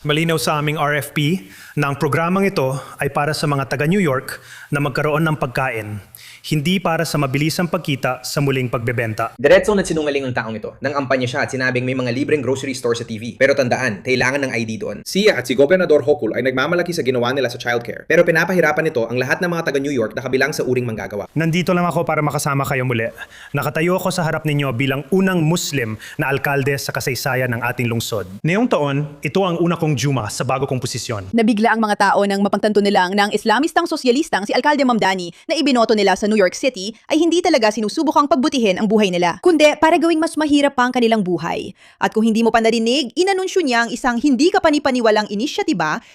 Malinaw sa aming RFP na ang programang ito ay para sa mga taga New York na magkaroon ng pagkain, hindi para sa mabilisang pagkita sa muling pagbebenta. Diretsong nagsinungaling ang taong ito. Nang ampanya siya at sinabing may mga libreng grocery store sa TV. Pero tandaan, kailangan ng ID doon. Siya at si Gobernador Hochul ay nagmamalaki sa ginawa nila sa childcare. Pero pinapahirapan nito ang lahat ng mga taga New York na kabilang sa uring manggagawa. Nandito lang ako para makasama kayo muli. Nakatayo ako sa harap ninyo bilang unang Muslim na alkalde sa kasaysayan ng ating lungsod. Ngayong taon, ito ang una kong Juma sa bago kong posisyon. Nabigla ang mga tao nang mapagtanto nilang ng Islamistang sosyalistang si Alkalde Mamdani na ibinoto nila sa New York City ay hindi talaga sinusubukang pagbutihin ang buhay nila, kundi para gawing mas mahirap pa ang kanilang buhay. At kung hindi mo pa narinig, inanunsyo niya ang isang hindi kapanipaniwalang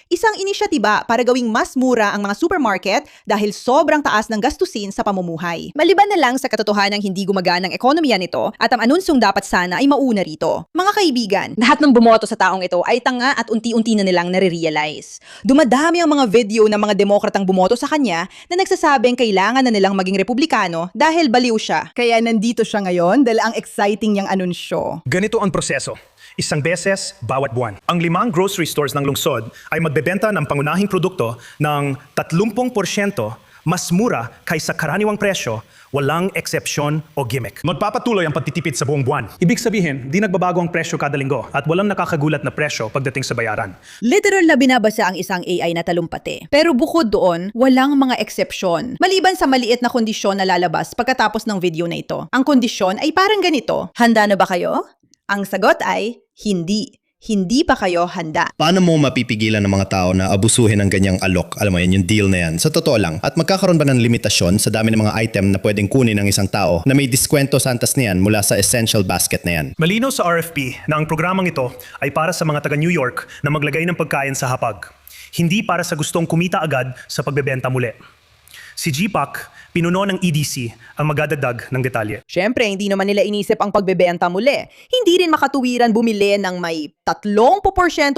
isang inisyatiba para gawing mas mura ang mga supermarket dahil sobrang taas ng gastusin sa pamumuhay. Maliban na lang sa katotohanang hindi gumagana ang ekonomiya nito at ang anunsyong dapat sana ay mauna rito. Mga kaibigan, lahat ng bumoto sa taong ito ay tanga at unti-unti na nilang nare-realize. Dumadami ang mga video ng mga demokratang bumoto sa kanya na nagsasabing kailangan na nilang maging republikano dahil baliw siya. Kaya nandito siya ngayon dahil ang exciting niyang anunsyo. Ganito ang proseso. Isang beses bawat buwan. Ang 5 grocery stores ng lungsod ay magbebenta ng pangunahing produkto ng 30% mas mura kaysa karaniwang presyo, walang eksepsyon o gimmick. Magpapatuloy ang pagtitipid sa buong buwan. Ibig sabihin, di nagbabago ang presyo kada linggo at walang nakakagulat na presyo pagdating sa bayaran. Literal na binabasa ang isang AI na talumpati. Pero bukod doon, walang mga eksepsyon. Maliban sa maliit na kondisyon na lalabas pagkatapos ng video na ito. Ang kondisyon ay parang ganito. Handa na ba kayo? Ang sagot ay hindi. Hindi pa kayo handa. Paano mo mapipigilan ng mga tao na abusuhin ng ganyang alok? Alam mo yan, yung deal na yan. Sa totoo lang. At magkakaroon ba ng limitasyon sa dami ng mga item na pwedeng kunin ng isang tao na may diskwento sa antas niyan mula sa essential basket na yan? Malinaw sa RFP na ang programang ito ay para sa mga taga New York na maglagay ng pagkain sa hapag. Hindi para sa gustong kumita agad sa pagbebenta muli. Si GPAC, pinuno ng EDC ang magdadagdag ng detalye. Siyempre, hindi naman nila inisip ang pagbebenta muli. Hindi rin makatuwiran bumili ng may 30%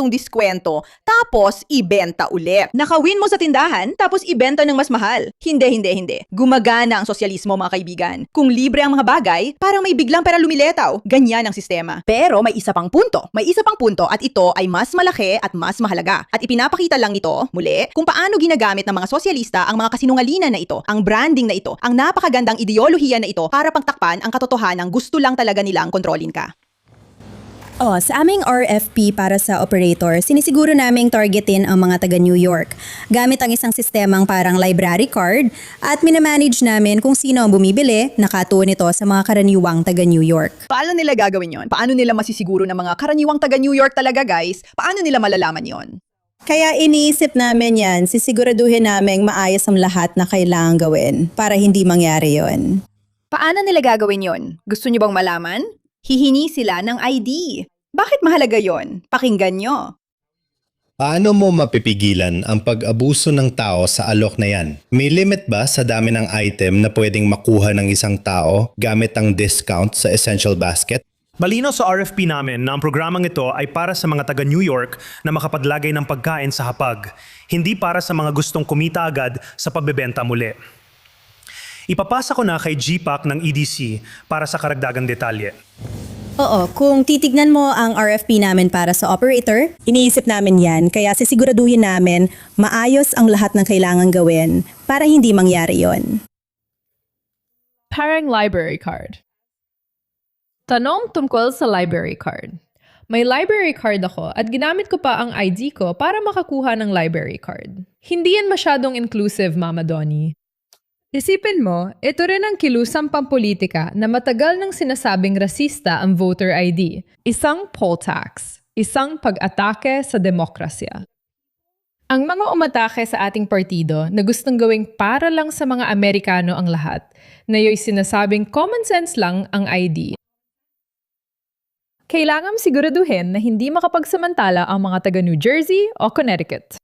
diskwento tapos ibenta uli. Nakawin mo sa tindahan tapos ibenta ng mas mahal. Hindi. Gumagana ang sosyalismo, mga kaibigan. Kung libre ang mga bagay, parang may biglang pera lumiletaw. Ganyan ang sistema. Pero may isa pang punto. At ito ay mas malaki at mas mahalaga. At ipinapakita lang nito, muli, kung paano ginagamit ng mga sosyalista ang mga kasinungalingan na ito, ang branding na ito, ang napakagandang ideolohiya na ito para pangtakpan ang katotohanan gusto lang talaga nilang kontrolin ka. Sa aming RFP para sa operator, sinisiguro naming targetin ang mga taga New York gamit ang isang sistemang parang library card at minamanage namin kung sino ang bumibili, nakatuon ito sa mga karaniwang taga New York. Paano nila gagawin yon? Paano nila masisiguro na mga karaniwang taga New York talaga, guys? Paano nila malalaman yon? Kaya iniisip namin yan, sisiguraduhin naming maayos ang lahat na kailangan gawin para hindi mangyari yon. Paano nila gagawin yon? Gusto niyo bang malaman? Hihingi sila ng ID. Bakit mahalaga yon? Pakinggan nyo. Paano mo mapipigilan ang pag-abuso ng tao sa alok na yan? May limit ba sa dami ng item na pwedeng makuha ng isang tao gamit ang discount sa essential basket? Malinaw sa RFP namin na ang programang ito ay para sa mga taga New York na makapaglagay ng pagkain sa hapag, hindi para sa mga gustong kumita agad sa pagbebenta muli. Ipapasa ko na kay GPAC ng EDC para sa karagdagang detalye. Oo, kung titignan mo ang RFP namin para sa operator, iniisip namin yan kaya sisiguraduhin namin maayos ang lahat ng kailangan gawin para hindi mangyari yon. Parang library card. Tanong tungkol sa library card. May library card ako at ginamit ko pa ang ID ko para makakuha ng library card. Hindi yan masyadong inclusive, Mama Donnie. Isipin mo, ito rin ang kilusang pampolitika na matagal nang sinasabing rasista ang voter ID. Isang poll tax. Isang pag-atake sa demokrasya. Ang mga umatake sa ating partido na gustong gawing para lang sa mga Amerikano ang lahat, na yo'y sinasabing common sense lang ang ID. Kailangan siguraduhin na hindi makapagsamantala ang mga taga New Jersey o Connecticut.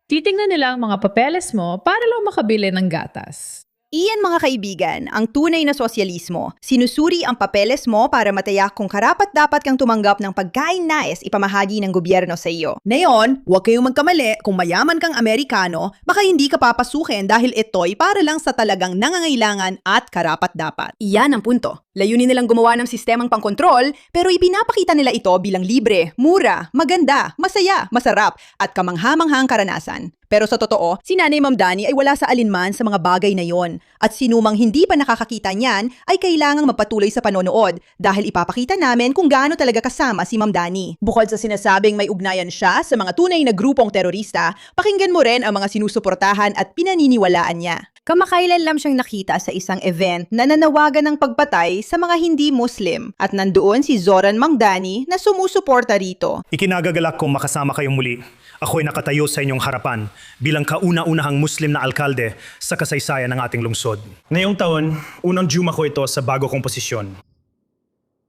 Titingnan nila ang mga papeles mo para lang makabili ng gatas. Iyan mga kaibigan, ang tunay na sosyalismo. Sinusuri ang papeles mo para matayak kung karapat-dapat kang tumanggap ng pagkain nais ipamahagi ng gobyerno sa iyo. Ngayon, huwag kayong magkamali, kung mayaman kang Amerikano, baka hindi ka papasukin dahil ito'y para lang sa talagang nangangailangan at karapat-dapat. Iyan ang punto. Layunin nilang gumawa ng sistemang pangkontrol, pero ipinapakita nila ito bilang libre, mura, maganda, masaya, masarap, at kamanghamanghang karanasan. Pero sa totoo, si Nanay Ma'am Dani ay wala sa alinman sa mga bagay na yon. At sinumang hindi pa nakakakita niyan ay kailangang magpatuloy sa panonood dahil ipapakita namin kung gaano talaga kasama si Ma'am Dani. Bukod sa sinasabing may ugnayan siya sa mga tunay na grupong terorista, pakinggan mo rin ang mga sinusuportahan at pinaniniwalaan niya. Kamakailan lang siyang nakita sa isang event na nanawagan ng pagpatay sa mga hindi Muslim at nandoon si Zoran Mangdani na sumusuporta rito. Ikinagagalak kong makasama kayong muli. Ako'y nakatayo sa inyong harapan bilang kauna-unahang Muslim na alkalde sa kasaysayan ng ating lungsod. Ngayong taon, unang Juma ko ito sa bago kong posisyon.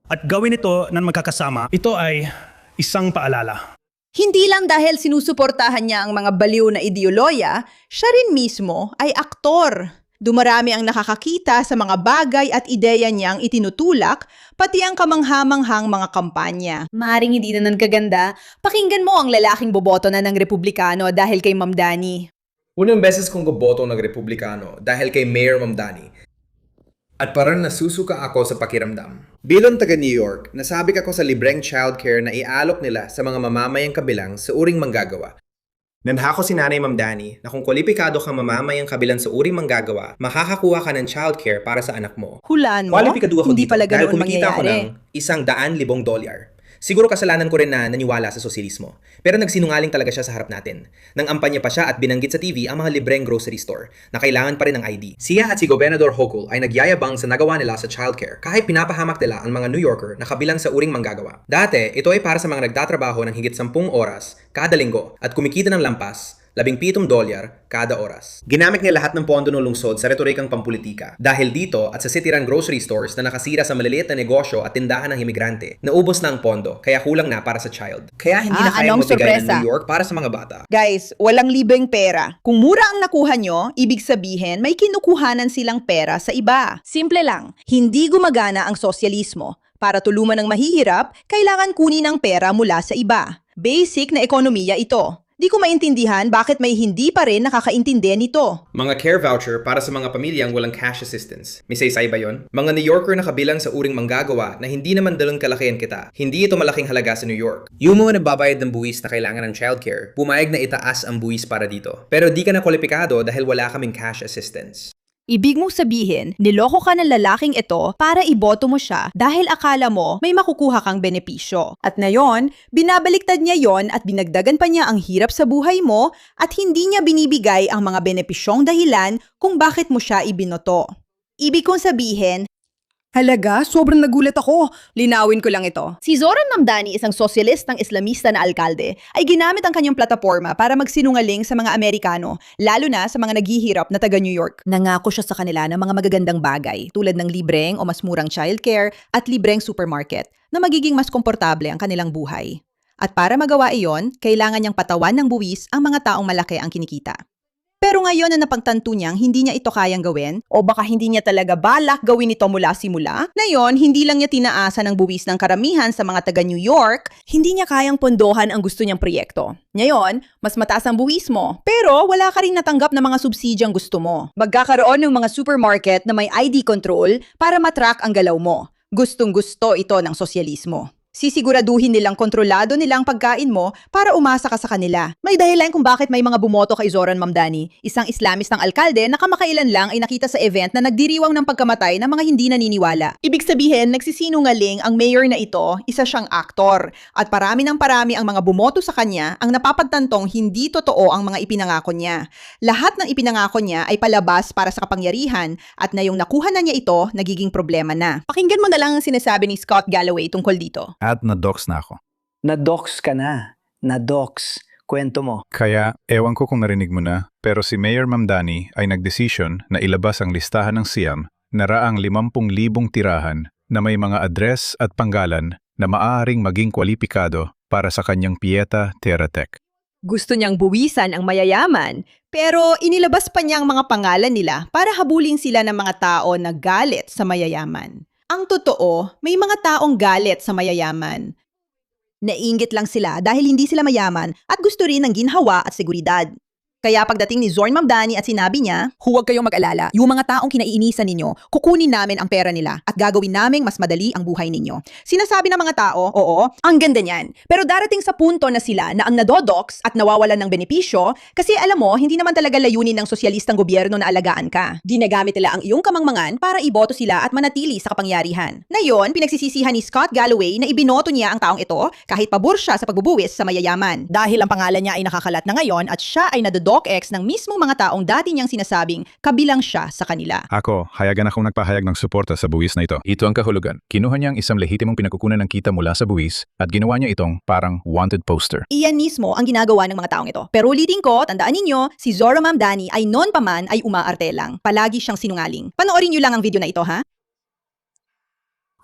At gawin ito ng magkakasama, ito ay isang paalala. Hindi lang dahil sinusuportahan niya ang mga baliw na ideoloya, siya rin mismo ay aktor. Dumarami ang nakakakita sa mga bagay at ideya niyang itinutulak, pati ang kamanghamanghang mga kampanya. Maaring hindi na kaganda, pakinggan mo ang lalaking boboto na ng Republikano dahil kay Ma'am Dani. Unang beses kong boboto ng Republikano dahil kay Mayor Ma'am Dani. At parang nasusuka ako sa pakiramdam. Bilang taga New York, nasabik ako sa libreng childcare na ialok nila sa mga mamamayang kabilang sa uring manggagawa. Nanhako si Nanay Ma'am Dani na kung kwalipikado kang mamamayang kabilang sa uring manggagawa, makakakuha ka ng childcare para sa anak mo. Hulaan mo, Kwalipikado ako hindi dito pala dahil ganoon kumikita ako ng mangyayari. $100,000. Siguro kasalanan ko rin na naniwala sa sosialismo. Pero nagsinungaling talaga siya sa harap natin. Nang ampanya pa siya at binanggit sa TV ang mga libreng grocery store na kailangan pa rin ng ID. Siya at si Gobernador Hochul ay nagyayabang sa nagawa nila sa childcare kahit pinapahamak nila ang mga New Yorker na kabilang sa uring manggagawa. Dati, ito ay para sa mga nagtatrabaho ng higit 10 oras kada linggo at kumikita ng lampas $17 kada oras. Ginamit niya lahat ng pondo ng lungsod sa retorikang pampulitika. Dahil dito at sa city-run grocery stores na nakasira sa maliliit na negosyo at tindahan ng imigrante, naubos na ang pondo kaya kulang na para sa child. Kaya hindi na kaya anong magbigay ng sorpresa? New York para sa mga bata. Guys, walang libreng pera. Kung mura ang nakuha nyo, ibig sabihin may kinukuhanan silang pera sa iba. Simple lang, hindi gumagana ang sosyalismo. Para tuluman ng mahihirap, kailangan kunin ang pera mula sa iba. Basic na ekonomiya ito. Di ko maintindihan bakit may hindi pa rin nakakaintindi nito. Mga care voucher para sa mga pamilyang walang cash assistance. May saysay ba yun? Mga New Yorker na kabilang sa uring manggagawa na hindi naman dalon kalakihan kita. Hindi ito malaking halaga sa New York. Yung mga nagbabayad ng buwis na kailangan ng childcare, pumayag na itaas ang buwis para dito. Pero di ka na kwalipikado dahil wala kaming cash assistance. Ibig mong sabihin, niloko ka ng lalaking ito para iboto mo siya dahil akala mo may makukuha kang benepisyo. At ngayon, binabaliktad niya yon at binagdagan pa niya ang hirap sa buhay mo at hindi niya binibigay ang mga benepisyong dahilan kung bakit mo siya ibinoto. Ibig kong sabihin, halaga, sobrang nagulat ako. Linawin ko lang ito. Si Zoran Mangdani, isang sosyalistang Islamista na alkalde, ay ginamit ang kanyang plataforma para magsinungaling sa mga Amerikano, lalo na sa mga naghihirap na taga New York. Nangako siya sa kanila ng mga magagandang bagay tulad ng libreng o mas murang childcare at libreng supermarket na magiging mas komportable ang kanilang buhay. At para magawa iyon, kailangan niyang patawan ng buwis ang mga taong malaki ang kinikita. Pero ngayon na napagtanto niyang hindi niya ito kayang gawin, o baka hindi niya talaga balak gawin ito mula simula, ngayon hindi lang niya tinaasa ng buwis ng karamihan sa mga taga New York, hindi niya kayang pondohan ang gusto niyang proyekto. Ngayon, mas mataas ang buwis mo, pero wala ka rin natanggap na mga subsidyang gusto mo. Magkakaroon ng mga supermarket na may ID control para matrack ang galaw mo. Gustong-gusto ito ng sosyalismo. Sisiguraduhin nilang kontrolado nilang pagkain mo para umasa ka sa kanila. May dahilan kung bakit may mga bumoto kay Zoran Mangdani, isang Islamistang alkalde na kamakailan lang ay nakita sa event na nagdiriwang ng pagkamatay ng mga hindi naniniwala. Ibig sabihin, nagsisinungaling ang mayor na ito, isa siyang aktor. At parami ng parami ang mga bumoto sa kanya ang napapagtantong hindi totoo ang mga ipinangako niya. Lahat ng ipinangako niya ay palabas para sa kapangyarihan at na yung nakuha na niya ito, nagiging problema na. Pakinggan mo na lang ang sinasabi ni Scott Galloway tungkol dito. At na-dox na ako. Na-dox ka na. Na-dox. Kwento mo. Kaya, ewan ko kung narinig mo na, pero si Mayor Mangdani ay nagdesisyon na ilabas ang listahan ng Siam na raang 50,000 tirahan na may mga address at panggalan na maaaring maging kwalipikado para sa kanyang Pieta Terratech. Gusto niyang buwisan ang mayayaman, pero inilabas pa niya ang mga pangalan nila para habulin sila ng mga tao na galit sa mayayaman. Ang totoo, may mga taong galit sa mayayaman. Nainggit lang sila dahil hindi sila mayaman at gusto rin ng ginhawa at seguridad. Kaya pagdating ni Zorn Mamdani at sinabi niya, huwag kayong mag-alala, yung mga taong kinaiinisan ninyo, kukunin namin ang pera nila at gagawin naming mas madali ang buhay ninyo. Sinasabi ng mga tao, oo, ang ganda niyan. Pero darating sa punto na sila na ang nadodox at nawawalan ng benepisyo kasi alam mo, hindi naman talaga layunin ng sosyalistang gobyerno na alagaan ka. Ginagamit nila ang iyong kamangmangan para iboto sila at manatili sa kapangyarihan. Ngayon, pinagsisisihan ni Scott Galloway na ibinoto niya ang taong ito kahit pabor siya sa pagbubuwis sa mayayaman. Dahil ang pangalan niya ay nakakalat na ngayon at siya ay nadodox ng mismong mga taong dati niyang sinasabing kabilang siya sa kanila. Ako, hayagan akong nagpahayag ng suporta sa buwis na ito. Ito ang kahulugan. Kinuha niya ang isang lehitimong pinagkukunan ng kita mula sa buwis at ginawa niya itong parang wanted poster. Iyan mismo ang ginagawa ng mga taong ito. Pero ulitin ko, tandaan ninyo, si Zora Mamdani ay noon pa man ay umaarte lang. Palagi siyang sinungaling. Panoorin niyo lang ang video na ito, ha?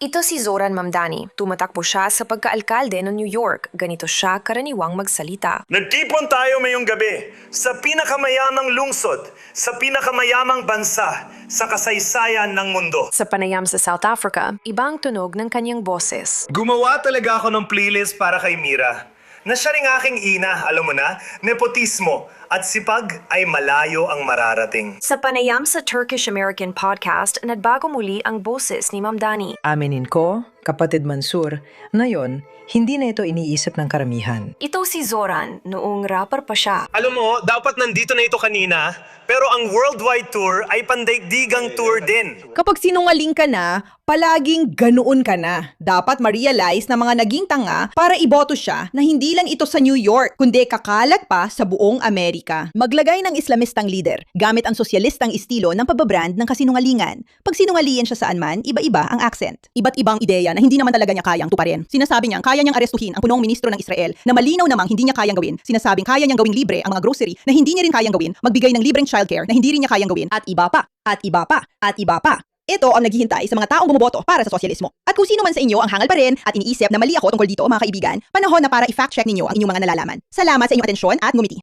Ito si Zoran Mamdani. Tumatakbo siya sa pagkaalkalde ng New York. Ganito siya karaniwang magsalita. Nagtipon tayo mayong gabi sa pinakamayamang lungsod, sa pinakamayamang bansa, sa kasaysayan ng mundo. Sa panayam sa South Africa, ibang tunog ng kanyang boses. Gumawa talaga ako ng playlist para kay Mira. Na siya ring aking ina, alam mo na, nepotismo at sipag ay malayo ang mararating. Sa panayam sa Turkish-American podcast, nagbago muli ang boses ni Mamdani. Aminin ko, kapatid Mansur, ngayon, hindi na ito iniisip ng karamihan. Ito si Zoran, noong rapper pa siya. Alam mo, dapat nandito na ito kanina, pero ang worldwide tour ay pandaigdigang tour din. Kapag sinungaling ka na, palaging ganoon ka na. Dapat ma-realize na mga naging tanga para iboto siya na hindi lang ito sa New York, kundi kakalat pa sa buong Amerika. Maglagay ng Islamistang leader, gamit ang sosyalistang estilo ng pagbabrand ng kasinungalingan. Pag sinungalian siya saan man, iba-iba ang accent. Iba't ibang ideya na hindi naman talaga niya kayang tuparin. Sinasabi niyang kaya niyang arestuhin ang punong ministro ng Israel na malinaw namang hindi niya kayang gawin. Sinasabing kaya niyang gawing libre ang mga grocery na hindi niya rin kayang gawin, magbigay ng libreng childcare na hindi rin niya kayang gawin, at iba pa, at iba pa, at iba pa. Ito ang naghihintay sa mga taong bumoboto para sa sosyalismo. At kung sino man sa inyo ang hangal pa rin at iniisip na mali ako tungkol dito, mga kaibigan, panahon na para i-fact check ninyo ang inyong mga nalalaman. Salamat sa inyong atensyon at ngumiti.